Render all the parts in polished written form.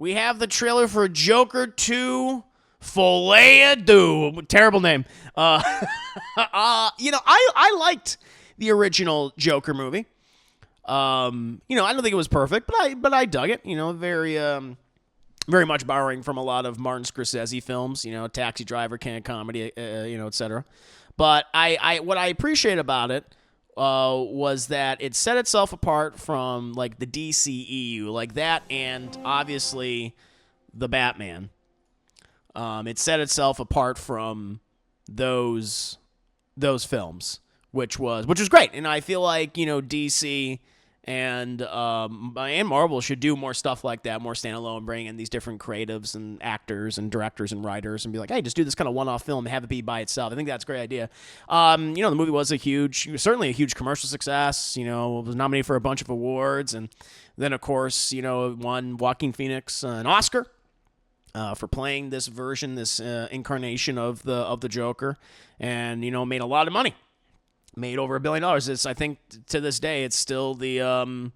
we have the trailer for Joker 2, Folie, Deux. Terrible name. I liked the original Joker movie. I don't think it was perfect, but I dug it. Very much borrowing from a lot of Martin Scorsese films. Taxi Driver, King of Comedy, etc. But what I appreciate about it was that it set itself apart from like the DCEU, like that, and obviously the Batman. It set itself apart from those films, which was great, and I feel like DC and Marvel should do more stuff like that, more standalone, bring in these different creatives and actors and directors and writers, and be like, hey, just do this kind of one-off film and have it be by itself. I think that's a great idea. The movie was certainly a huge commercial success. It was nominated for a bunch of awards, and then of course, won Joaquin Phoenix an Oscar for playing this version, this incarnation of the Joker, and made a lot of money. Made over $1 billion. I think to this day, it's still the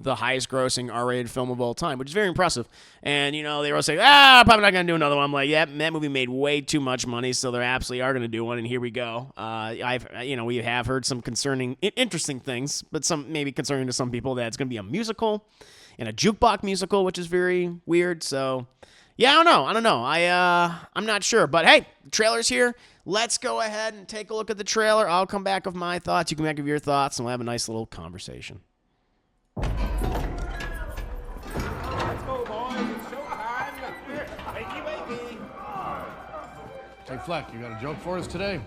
highest grossing R-rated film of all time, which is very impressive. And, they were saying, probably not going to do another one. I'm like, yeah, that movie made way too much money, so they absolutely are going to do one, and here we go. We have heard some interesting things, but some maybe concerning to some people that it's going to be a musical and a jukebox musical, which is very weird. So, yeah, I don't know. I'm not sure. But, hey, the trailer's here. Let's go ahead and take a look at the trailer. I'll come back with my thoughts. You come back with your thoughts, and we'll have a nice little conversation. Let's go, boys. It's showtime. Wakey, wakey. Hey, Fleck, you got a joke for us today?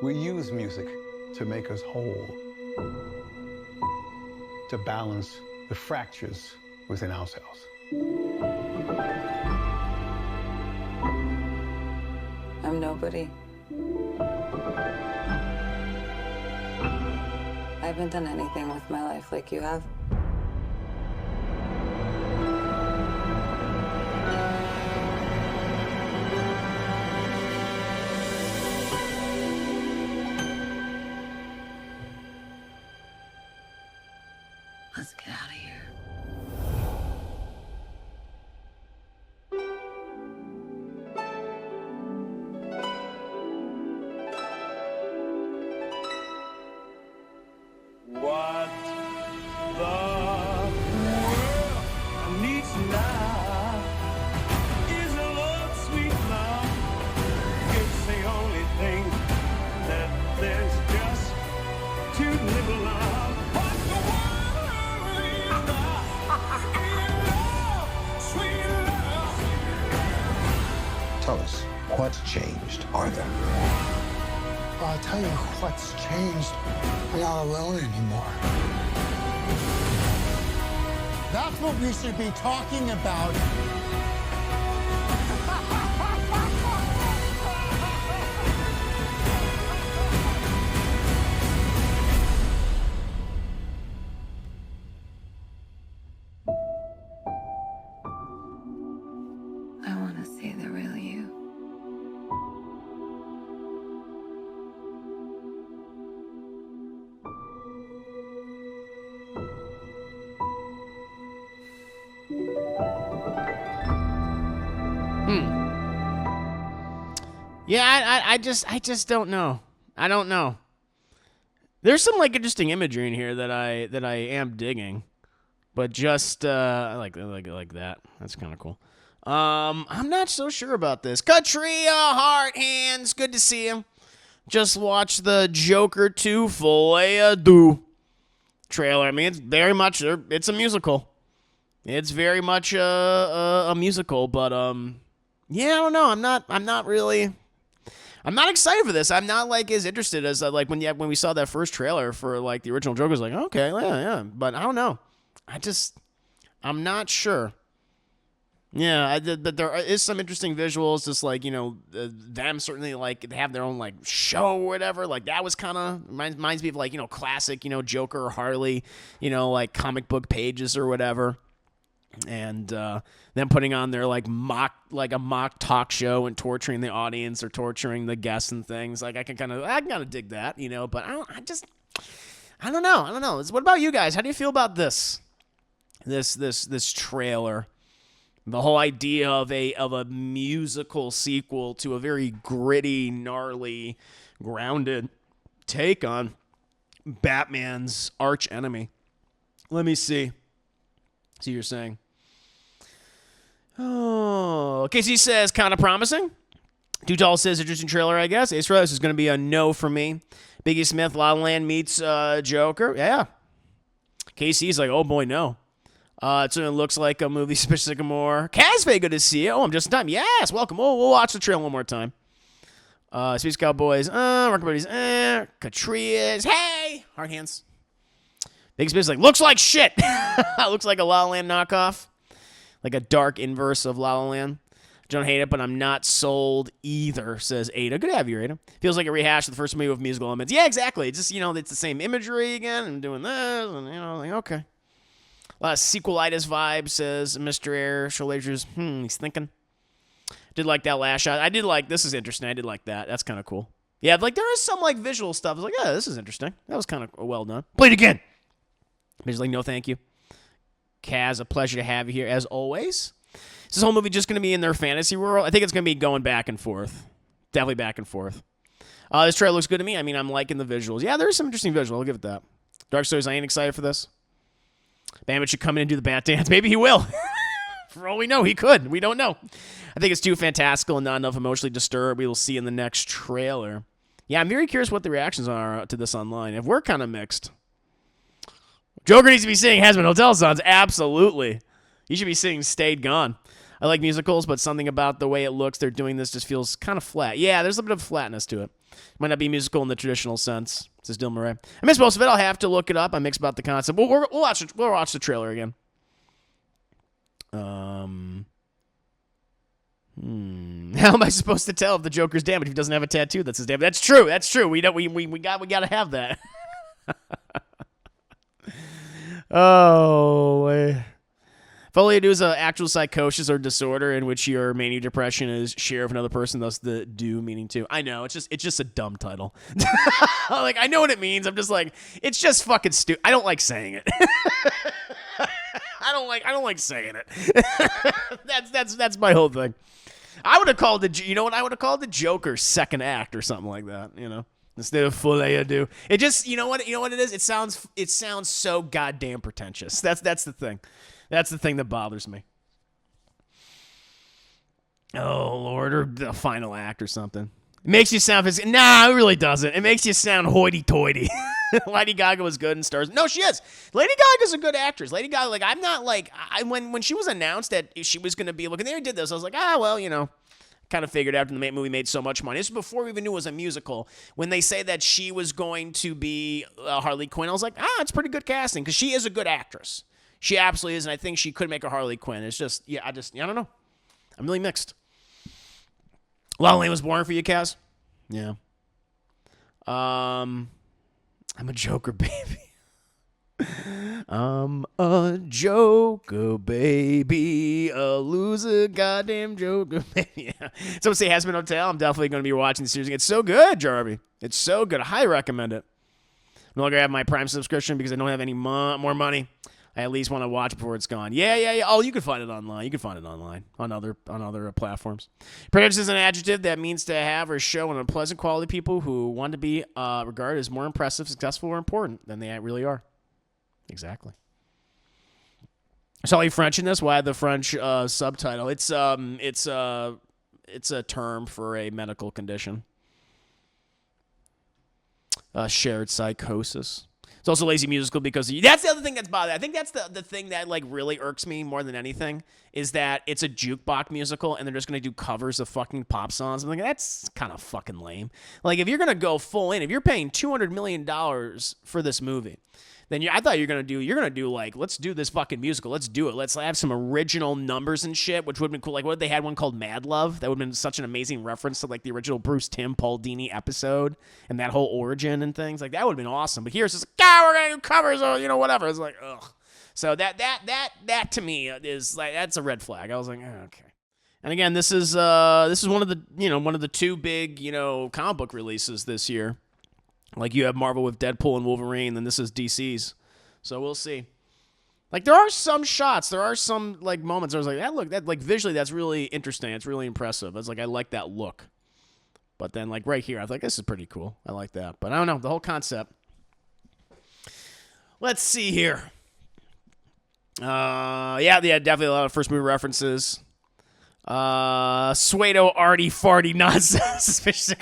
We use music to make us whole, to balance the fractures within ourselves. I'm nobody. I haven't done anything with my life like you have. Let's get out of here. What the world needs now is a love, sweet love. It's the only thing that there's just too little of. What the world needs now is love, sweet love. Tell us, what's changed, Arthur? I'll tell you what's changed. I'm not alone anymore. That's what we should be talking about. I want to see the real you. Yeah, I just don't know. I don't know. There's some interesting imagery in here that I am digging, but just I like that. That's kind of cool. I'm not so sure about this. Katria Heart Hands, good to see you. Just watched the Joker 2 Folie Deux trailer. I mean, it's very much it's a musical. It's very much a musical, but yeah, I don't know. I'm not excited for this. I'm not as interested as when we saw that first trailer for the original Joker. I was like, okay, yeah, but I don't know. I'm not sure. Yeah, but there is some interesting visuals. Just them certainly they have their own show or whatever. That was kind of reminds me of classic Joker or Harley comic book pages or whatever. and them putting on their like a mock talk show and torturing the audience or torturing the guests and things. Like I can kind of dig that, you know. But I don't know. What about you guys? How do you feel about this trailer? The whole idea of a musical sequel to a very gritty, gnarly, grounded take on Batman's arch enemy. Let me see. See what you're saying. Oh, Casey says kind of promising. Too Tall says interesting trailer, I guess. Ace Rose is going to be a no for me. Biggie Smith, La La Land meets Joker. Yeah. Casey's like, oh boy, no. It certainly looks like a movie, Spitz Sycamore. Casvey, good to see you. Oh, I'm just in time. Yes, welcome. Oh, we'll watch the trailer one more time. Space Cowboys, Rock Buddies, Catrias, hey! Hard hands. Big Smith's like, looks like shit. Looks like a La La Land knockoff. Like a dark inverse of La La Land. Don't hate it, but I'm not sold either, says Ada. Good to have you, Ada. Feels like a rehash of the first movie with musical elements. Yeah, exactly. It's just, it's the same imagery again and doing this, and, like, okay. A lot of sequelitis vibe, says Mr. Air. Shoulders, he's thinking. Did like that last shot. I did like, this is interesting. I did like that. That's kind of cool. Yeah, like there is some like visual stuff. I was like, yeah, this is interesting. That was kind of well done. Play it again. He's like, no, thank you. Kaz, a pleasure to have you here as always. Is this whole movie just going to be in their fantasy world? I think it's going to be going back and forth. Definitely back and forth. This trailer looks good to me. I mean, I'm liking the visuals. Yeah, there's some interesting visuals. I'll give it that. Dark Stories, I ain't excited for this. Bandit should come in and do the bat dance. Maybe he will. For all we know, he could. We don't know. I think it's too fantastical and not enough emotionally disturbed. We will see in the next trailer. Yeah, I'm very curious what the reactions are to this online. If we're kind of mixed. Joker needs to be singing Has Been Hotel songs. Absolutely. He should be singing Stayed Gone. I like musicals, but something about the way it looks, they're doing this just feels kind of flat. Yeah, there's a bit of flatness to it. Might not be musical in the traditional sense, says Dylan Murray. I missed most of it. I'll have to look it up. I'm mixed about the concept. We'll watch the trailer again. How am I supposed to tell if the Joker's damaged if he doesn't have a tattoo that's his damage? That's true. That's true. We got to have that. Oh, Folie is an actual psychosis or disorder in which your mania depression is share of another person, thus the do meaning to. I know, it's just a dumb title. Like, I know what it means. I'm just like, it's just fucking stupid. I don't like saying it. I don't like saying it. That's my whole thing. I would have called I would have called the Joker second act or something like that, instead of Folie do. It just, you know what it is? It sounds so goddamn pretentious. That's the thing. That's the thing that bothers me. Oh, Lord, or the final act or something. It makes you sound Nah, it really doesn't. It makes you sound hoity-toity. Lady Gaga was good in Stars. No, she is. Lady Gaga's a good actress. Lady Gaga, like, I'm not like, when she was announced that she was going to be, look, and they did this, I was like, well, kind of figured after the movie made so much money. This was before we even knew it was a musical. When they say that she was going to be Harley Quinn, I was like, it's pretty good casting because she is a good actress. She absolutely is, and I think she could make a Harley Quinn. It's just, I don't know. I'm really mixed. La La Land was boring for you, Kaz? Yeah. I'm a Joker baby. I'm a Joker baby, a loser goddamn Joker baby. Yeah. Someone say Has Been Hotel. I'm definitely going to be watching the series. It's so good, Jarby. It's so good. I highly recommend it. No longer have my Prime subscription because I don't have any more money. I at least want to watch before it's gone. Yeah. Oh, you can find it online. You can find it online on other platforms. Prejudice is an adjective that means to have or show an unpleasant quality people who want to be regarded as more impressive, successful, or important than they really are. Exactly. Saw any French in this? Why the French subtitle? It's a term for a medical condition. Shared psychosis. It's also lazy musical because that's the other thing that's bothering. I think that's the thing that like really irks me more than anything is that it's a jukebox musical and they're just gonna do covers of fucking pop songs. I'm like, that's kind of fucking lame. Like if you're gonna go full in, if you're paying $200 million for this movie, then I thought you're gonna do like, let's do this fucking musical. Let's do it. Let's have some original numbers and shit, which would have been cool. Like what they had one called Mad Love. That would have been such an amazing reference to like the original Bruce Timm Paul Dini episode and that whole origin and things. Like that would have been awesome. But here's just like, we're gonna do covers or whatever. It's like, ugh. So that to me is like, that's a red flag. I was like, oh, okay. And again, this is one of the two big, comic book releases this year. Like you have Marvel with Deadpool and Wolverine, and this is DC's. So we'll see. Like there are some shots, there are some like moments I was like, that like visually that's really interesting. It's really impressive. I was like, I like that look. But then like right here, I was like, this is pretty cool. I like that. But I don't know, the whole concept. Let's see here. Yeah, definitely a lot of first movie references. Suedo arty farty nonsense suspicious.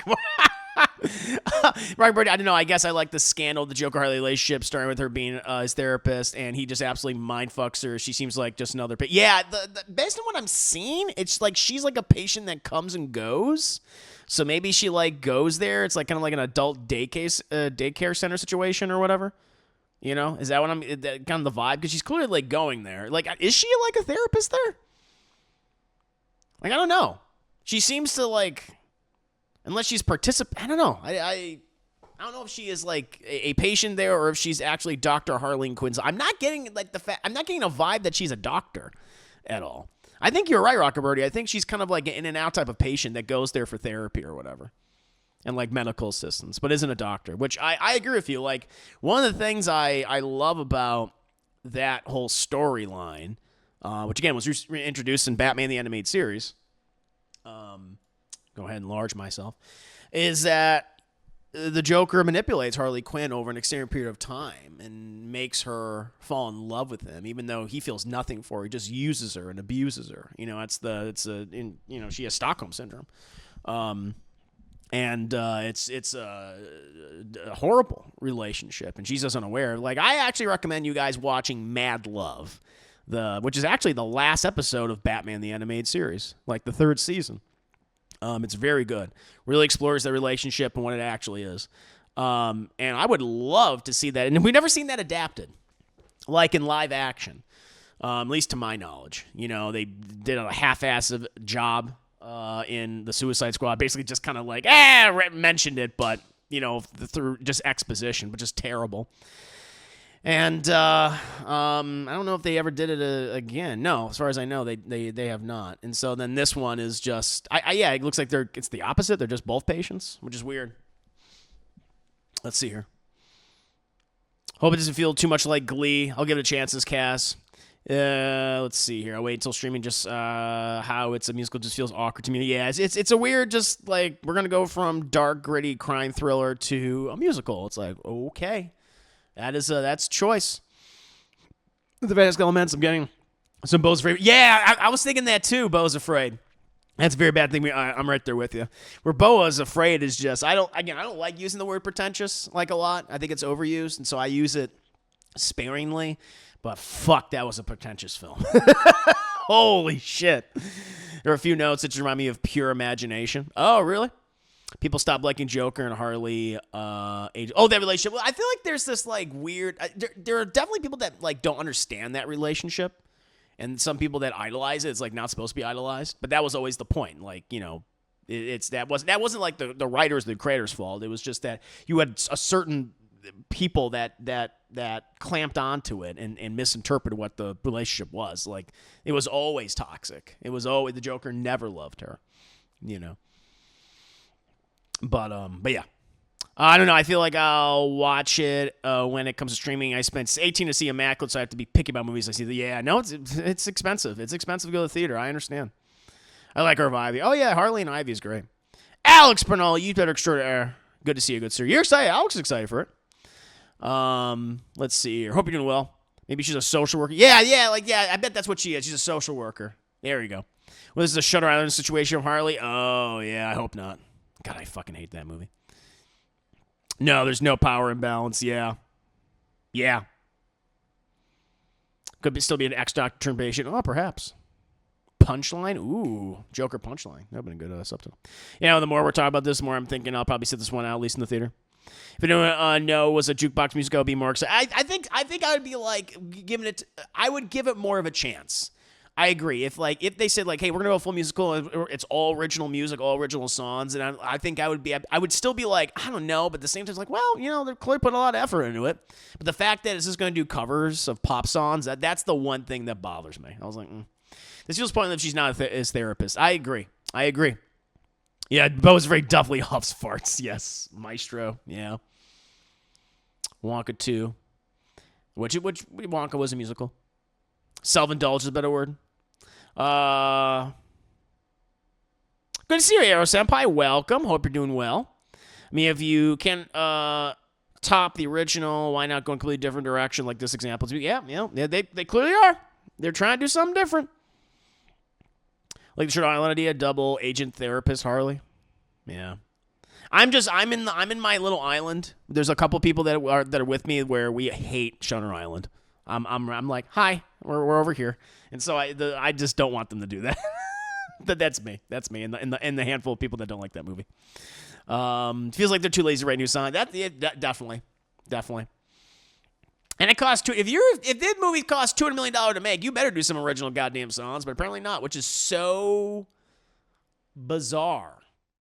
Right, Brady, I don't know. I guess I like the scandal of the Joker Harley relationship, starting with her being his therapist, and he just absolutely mind fucks her. She seems like just another patient. Yeah, the based on what I'm seeing, it's like she's like a patient that comes and goes. So maybe she like goes there. It's like kind of like an adult daycare center situation or whatever. Is that what I'm kind of the vibe? Because she's clearly like going there. Like, is she like a therapist there? Like, I don't know. She seems to like. Unless she's I don't know. I don't know if she is like a patient there or if she's actually Dr. Harley Quinn. I'm not getting like I'm not getting a vibe that she's a doctor at all. I think you're right, Rockabirdie. I think she's kind of like an in and out type of patient that goes there for therapy or whatever. And like medical assistance, but isn't a doctor, which I agree with you. Like one of the things I love about that whole storyline, which again was introduced in Batman the Animated Series. Go ahead and enlarge myself, is that the Joker manipulates Harley Quinn over an extended period of time and makes her fall in love with him, even though he feels nothing for her. He just uses her and abuses her. She has Stockholm syndrome, and it's a horrible relationship, and she's just unaware. Like I actually recommend you guys watching Mad Love, which is actually the last episode of Batman the Animated Series, like the 3rd season. It's very good. Really explores the relationship and what it actually is. And I would love to see that. And we've never seen that adapted, like in live action, at least to my knowledge. They did a half-assed job in the Suicide Squad. Basically just kind of like, mentioned it, but, through just exposition, but just terrible. And I don't know if they ever did it again. No, as far as I know, they have not. And so then this one is just, it looks like it's the opposite. They're just both patients, which is weird. Let's see here. Hope it doesn't feel too much like Glee. I'll give it a chance as Cass. Let's see here. I'll wait until streaming. Just how it's a musical just feels awkward to me. Yeah, it's a weird, just like we're gonna go from dark, gritty crime thriller to a musical. It's like, okay. That's choice. The Fantastic Elements, I'm getting some Beau's Afraid. Yeah, I was thinking that too, Beau's Afraid. That's a very bad thing. I'm right there with you. Where Beau's Afraid is just, I don't like using the word pretentious like a lot. I think it's overused, and so I use it sparingly. But fuck, that was a pretentious film. Holy shit. There are a few notes that just remind me of Pure Imagination. Oh, really? People stop liking Joker and Harley. That relationship. Well, I feel like there's this like weird. There are definitely people that like don't understand that relationship, and some people that idolize it. It's like not supposed to be idolized, but that was always the point. Like that wasn't like the writers, the creators' fault. It was just that you had a certain people that clamped onto it and misinterpreted what the relationship was. Like it was always toxic. It was always the Joker never loved her. But yeah, I don't know. I feel like I'll watch it when it comes to streaming. I spent $18 to see Immaculate, so I have to be picky about movies. I see it's expensive. It's expensive to go to the theater. I understand. I like her Ivy. Oh yeah, Harley and Ivy is great. Alex Bernal, you better extraordinaire. Good to see you, good sir. You're excited. Alex is excited for it. Let's see here. Hope you're doing well. Maybe she's a social worker. Yeah. I bet that's what she is. She's a social worker. There you go. Well, this is a Shutter Island situation of Harley. Oh yeah, I hope not. God, I fucking hate that movie. No, there's no power imbalance. Yeah. Could still be an ex-doctor turned patient. Oh, perhaps. Punchline? Ooh, Joker punchline. That would have been a good subtitle. The more we're talking about this, the more I'm thinking I'll probably sit this one out, at least in the theater. If anyone was a jukebox musical, I'd be more excited. I think I would be like giving it. I would give it more of a chance. I agree. If they said like, hey, we're gonna go full musical, it's all original music, all original songs, and I think I would still be like, I don't know, but at the same time, it's like, well, they're clearly putting a lot of effort into it. But the fact that it's just gonna do covers of pop songs, that's the one thing that bothers me. I was like, this feels pointless if she's not his therapist. I agree. Yeah, Bo's very Duffley Huff's farts. Yes, Maestro. Yeah, Wonka 2. Which Wonka was a musical. Self-indulge is a better word. Good to see you, Arrow Senpai. Welcome. Hope you're doing well. I mean, if you can top the original, why not go in a completely different direction like this example? Yeah, they clearly are. They're trying to do something different. Like the Shirt Island idea, double agent therapist Harley. Yeah. I'm in my little island. There's a couple people that are with me where we hate Shutter Island. I'm like, hi, we're over here, and so I just don't want them to do that. That's me. That's me. In the handful of people that don't like that movie. Feels like they're too lazy to write new songs. Definitely. And it costs if this movie costs $200 million to make, you better do some original goddamn songs. But apparently not, which is so bizarre.